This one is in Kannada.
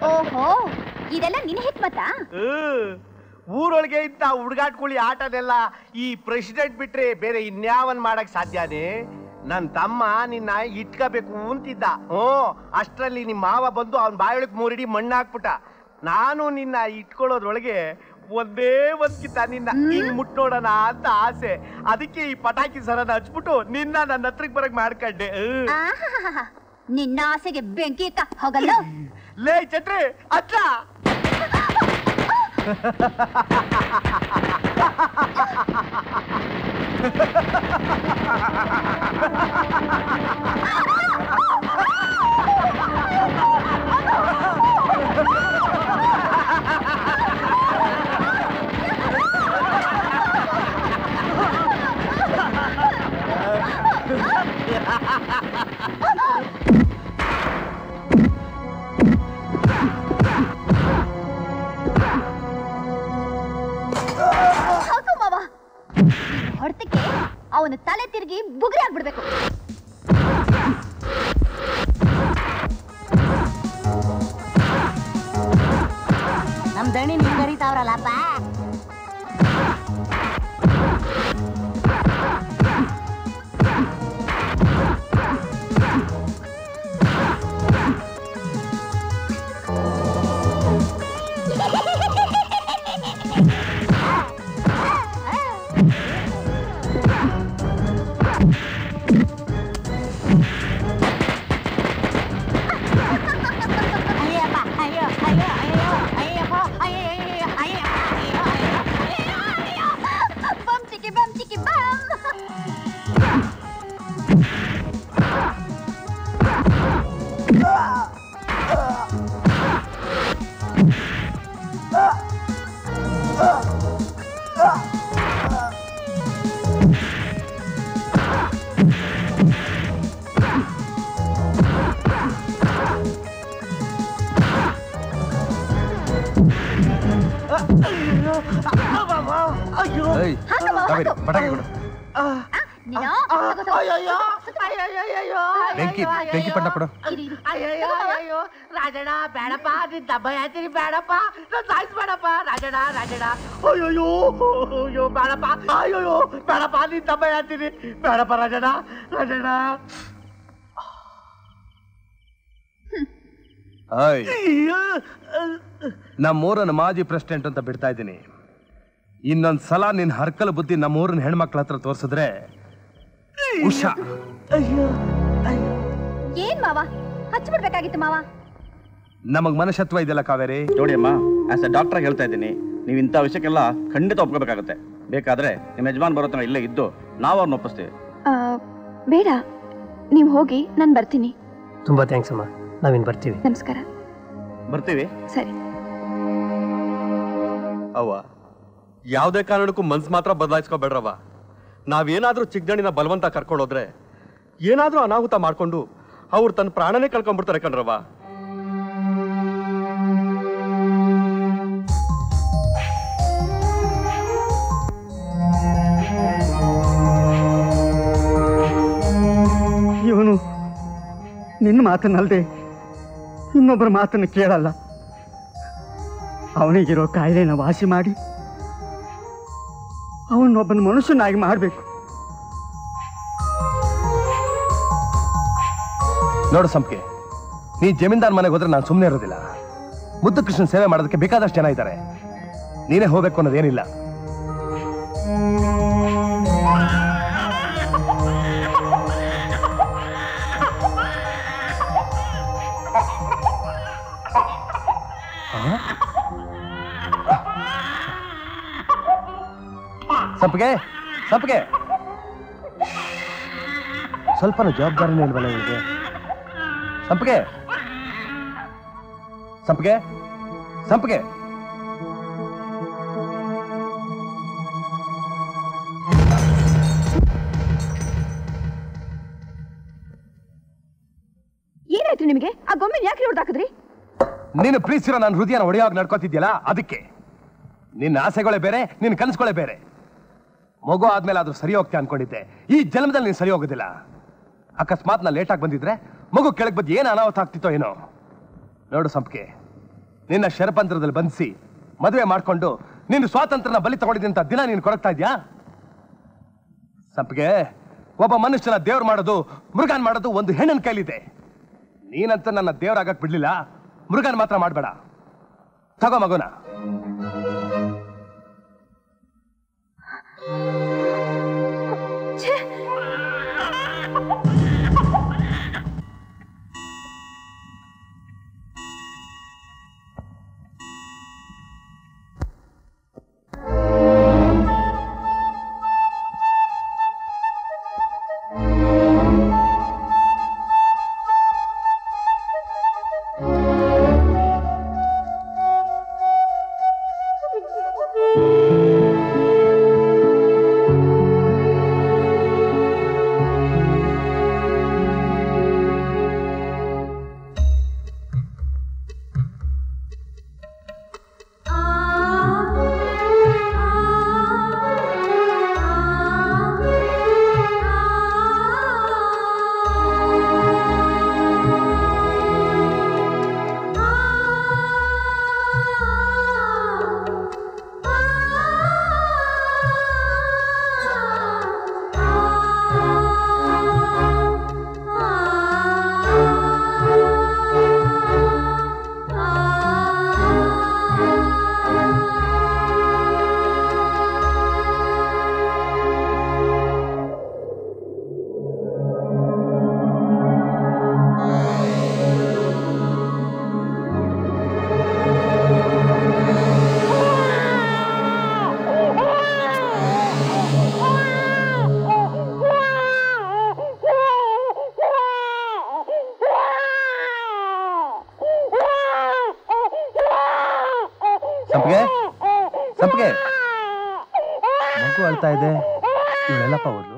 ಓಹೋ, ಇದೆಲ್ಲ ನಿನ್ನ ಹಿಕ್ಮತ್ತಾ? ಊರೊಳಗೆ ಇಂತ ಹುಡುಗಾಟ್ಕುಳಿ ಆಟದೆಲ್ಲ ಈ ಪ್ರೆಸಿಡೆಂಟ್ ಬಿಟ್ರೆ ಬೇರೆ ಇನ್ಯಾವನ್ ಮಾಡಕ್ ಸಾಧ್ಯನೇ? ನನ್ ತಮ್ಮ ನಿನ್ನ ಇಟ್ಕೋಬೇಕು ಅಂತಿದ್ದ. ಅಷ್ಟ್ರಲ್ಲಿ ನಿಮ್ಮ ಮಾವ ಬಂದು ಅವನ್ ಬಾಯೊಳಗ್ ಮೂರಿಡಿ ಮಣ್ಣು ಹಾಕ್ಬಿಟ್ಟ. ನಾನು ನಿನ್ನ ಇಟ್ಕೊಳ್ಳೋದ್ರೊಳಗೆ ಒಂದೇ ಒಂದ್ಕಿಂತ ನಿನ್ನ ಹಿಂಗ್ ಮುಟ್ಟೋಡೋಣ ಅಂತ ಆಸೆ. ಅದಕ್ಕೆ ಈ ಪಟಾಕಿ ಸರನ ಹಚ್ಬಿಟ್ಟು ನಿನ್ನ ನನ್ನ ಹತ್ರಕ್ ಬರಕ್ ಮಾಡ್ಕೊಂಡೆ. ನಿನ್ನ ಆಸೆಗೆ ಬೆಂಕಿ ಹೋಗಲ್ಲ. ಲೇ ಛತ್ರಿ ಅಚ್ಚ. ಹೊರತಕ್ಕೆ ಅವನು ತಲೆ ತಿರುಗಿ ಬುಗುರಿ ಆಗ್ಬಿಡ್ಬೇಕು. ನಮ್ ದಣಿ ನಿಂಗೆ ಕರೀತಾವ್ರಲ್ಲಪ್ಪ. ಬೆಂಕಿ ಪಟ್ಟ ಕೊಡು. ರಾಜಣ್ಣ ಬೇಡಪ್ಪ, ನಿನ್ ದಬ್ಬ ಹೇಳ್ತೀನಿ ಬೇಡಪ್ಪ, ನನ್ ಸಾಯಿಸ್ಬೇಡಪ್ಪ ರಾಜಣ್ಣ. ಅಯ್ಯೋ ಅಯ್ಯೋ ಬೇಡಪ್ಪ, ಅಯ್ಯೋ ಬೇಡಪ್ಪ, ನಿನ್ ದಬ್ಬ ಹೇಳ್ತೀನಿ ಬೇಡಪ್ಪ ರಾಜಣ್ಣ. ನಮ್ಮೂರನ್ನ ಮಾಜಿ ಪ್ರೆಸಿಡೆಂಟ್ ಅಂತ ಬಿಡ್ತಾ ಇದ್ದೀನಿ. ಇನ್ನೊಂದ್ಸಲ ನಿನ್ ಹರ್ಕಲ್ ಬುದ್ಧಿ ನಮ್ಮೂರನ್ನ ಹೆಣ್ಮಕ್ಳ ಹತ್ರ ತೋರ್ಸಿದ್ರೆ ಉಷಾ. ಏನ್ ಮಾವ ಹಚ್ಚಿಬಿಡ್ಬೇಕಾಗಿತ್ತು ಮಾವ. ನಮಗ್ ಮನುಷ್ಯತ್ವ ಇದೆಯಲ್ಲ ಕಾವೇರಿ. ನೋಡಿ ಅಮ್ಮ, ಆಸ್ ಎ ಡಾಕ್ಟರ್ ಹೇಳ್ತಾ ಇದ್ದೀನಿ, ನೀವು ಇಂಥ ವಿಷಯಕ್ಕೆಲ್ಲ ಖಂಡಿತ ಒಪ್ಕೋಬೇಕಾಗುತ್ತೆ. ಬೇಕಾದ್ರೆ ನಿಮ್ಮ ಯಜಮಾನ್ ಬರೋ ತನಕ ಇಲ್ಲೇ ಇದ್ದು ನಾವು ಅವ್ರನ್ನ ಒಪ್ಪಿಸ್ತೀವಿ. ಬೇಡ, ನೀವು ಹೋಗಿ, ನಾನು ಬರ್ತೀನಿ. ತುಂಬಾ ಥ್ಯಾಂಕ್ಸ್ ಅಮ್ಮ, ನಾವಿನ್ ಬರ್ತೀವಿ. ನಮಸ್ಕಾರ. ಬರ್ತೀವಿ. ಸರಿ. ಅವ್ವ, ಯಾವುದೇ ಕಾರಣಕ್ಕೂ ಮನ್ಸು ಮಾತ್ರ ಬದಲಾಯಿಸ್ಕೋಬೇಡ್ರವ. ನಾವೇನಾದ್ರೂ ಚಿಕ್ಕದಣಿನ ಬಲವಂತ ಕರ್ಕೊಂಡೋದ್ರೆ ಏನಾದ್ರೂ ಅನಾಹುತ ಮಾಡ್ಕೊಂಡು ಅವ್ರು ತನ್ನ ಪ್ರಾಣನೇ ಕಳ್ಕೊಂಡ್ಬಿಡ್ತಾರೆ ಕಣ್ರವ. ಇವನು ನಿನ್ನ ಮಾತನ್ನಲ್ದೆ ಇನ್ನೊಬ್ಬರ ಮಾತನ್ನು ಕೇಳಲ್ಲ. ಅವನಿಗಿರೋ ಕಾಯಿಲೆನ ವಾಸಿ ಮಾಡಿ ಅವನೊಬ್ಬನ ಮನುಷ್ಯನಾಗಿ ಮಾಡಬೇಕು. ನೋಡು ಸಂಪಿಗೆ, ನೀ ಜಮೀನ್ದಾರ್ ಮನೆಗೆ ಹೋದ್ರೆ ನಾನು ಸುಮ್ಮನೆ ಇರೋದಿಲ್ಲ. ಮುದ್ದು ಕೃಷ್ಣನ್ ಸೇವೆ ಮಾಡೋದಕ್ಕೆ ಬೇಕಾದಷ್ಟು ಜನ ಇದ್ದಾರೆ. ನೀನೇ ಹೋಗ್ಬೇಕು ಅನ್ನೋದೇನಿಲ್ಲ. ಸಂಪಿಗೆ ಸಂಪಿಗೆ, ಸ್ವಲ್ಪನೂ ಜವಾಬ್ದಾರಿನೇ ಇಲ್ವಲ್ಲ ಇವಳಿಗೆ. ಸಂಪಿಗೆ ಸಂಪಿಗೆ ಸಂಪಿಗೆ, ಏನಾಯ್ತು ನಿಮಗೆ? ಆ ಗೊಂಬೆ ಯಾಕೆ ಹೊಡೆದಾಕಿದ್ರಿ? ನೀನು ಪ್ರೀತಿಸಿರೋ ನನ್ನ ಹೃದಯನ ಒಡೆಯಾಗಿ ನಡ್ಕೋತಿದ್ಯಲ್ಲ, ಅದಕ್ಕೆ. ನಿನ್ನ ಆಸೆಗಳೇ ಬೇರೆ, ನಿನ್ನ ಕನಸುಗಳೇ ಬೇರೆ. ಮಗು ಆದ್ಮೇಲೆ ಆದ್ರೂ ಸರಿ ಹೋಗ್ತೆ ಅನ್ಕೊಂಡಿದ್ದೆ. ಈ ಜನ್ಮದಲ್ಲಿ ನೀನು ಸರಿ ಹೋಗೋದಿಲ್ಲ. ಅಕಸ್ಮಾತ್ ನಾ ಲೇಟಾಗಿ ಬಂದಿದ್ರೆ ಮಗು ಕೆಳಗೆ ಬಂದು ಏನು ಅನಾಹುತ ಆಗ್ತಿತ್ತೋ ಏನೋ. ನೋಡು ಸಂಪಿಗೆ, ನಿನ್ನ ಶರಪಂತ್ರದಲ್ಲಿ ಬಂಧಿಸಿ ಮದುವೆ ಮಾಡ್ಕೊಂಡು ನಿನ್ನ ಸ್ವಾತಂತ್ರ್ಯನ ಬಲಿ ತಗೊಂಡಿದ್ದಂತ ದಿನ ನೀನು ಕೊರಗ್ತಾ ಇದ್ಯಾ? ಸಂಪಿಗೆ, ಒಬ್ಬ ಮನುಷ್ಯನ ದೇವ್ರು ಮಾಡೋದು ಮೃಗಾನ್ ಮಾಡೋದು ಒಂದು ಹೆಣ್ಣಿನ ಕೈಲಿದೆ. ನೀನಂತ ನನ್ನ ದೇವ್ರಾಗಕ್ ಬಿಡ್ಲಿಲ್ಲ, ಮೃಗಾನ್ ಮಾತ್ರ ಮಾಡಬೇಡ. ತಗೋ ಮಗುನ. ಸಂಪಿಗೆ, ಮಗು ಅಳ್ತಾ ಇದೆ, ಇವಳೆಲ್ಲಪ್ಪ ಹೋದ್ಲು?